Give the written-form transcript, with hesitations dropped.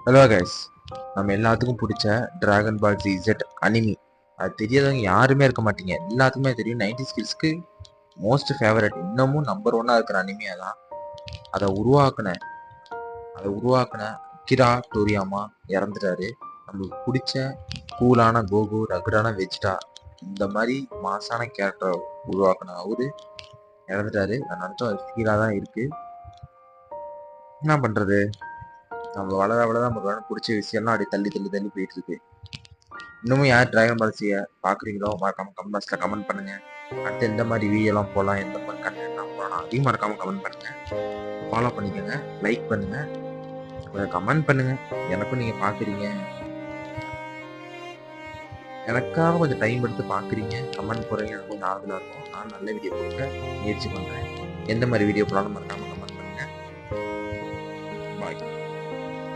Hello guys, நம்ம எல்லாத்துக்கும் பிடிச்ச டிராகன் பால் Z அனிமி. அது தெரியாதவங்க யாருமே இருக்க மாட்டீங்க. எல்லாத்துக்குமே தெரியும். 90s கிட்ஸ்க்கு மோஸ்ட் ஃபேவரட், இன்னமும் நம்பர் ஒன்னா இருக்கிற அனிமியா தான். அதை உருவாக்குன கிரா டோரியாமா இறந்துட்டாரு. நம்மளுக்கு பிடிச்ச கூலான கோகு, ரகுடான வெஜிடா, இந்த மாதிரி மாசான கேரக்டரை உருவாக்குன அவரு இறந்துட்டாரு. நான் நினச்சோம் அது ஃபீலாக தான் இருக்கு. என்ன பண்றது, நம்ம வளர நமக்கு பிடிச்ச விஷயம்லாம் அப்படியே தள்ளி தள்ளி தள்ளி போயிட்டு இருக்கு. இன்னமும் யார் டிராகன் பால்ஸியை பார்க்குறீங்களோ மறக்காம கமெண்ட் பாக்ஸில் கமெண்ட் பண்ணுங்க. அடுத்து எந்த மாதிரி வீடியோலாம் போடலாம், எந்த மாதிரி கண்டென்ட்லாம் போடலாம் அதையும் மறக்காம கமெண்ட் பண்ணுங்க. ஃபாலோ பண்ணிக்கோங்க, லைக் பண்ணுங்க, கொஞ்சம் கமெண்ட் பண்ணுங்க. எனக்கும் நீங்கள் பார்க்குறீங்க, எனக்காக கொஞ்சம் டைம் எடுத்து பார்க்குறீங்க, கமெண்ட் போடுறீங்க, எனக்கு கொஞ்சம் ஆறுதலாக இருக்கும். நான் நல்ல வீடியோ கொடுக்க முயற்சி பண்ணுறேன். எந்த மாதிரி வீடியோ போடலாம்னு மறக்காம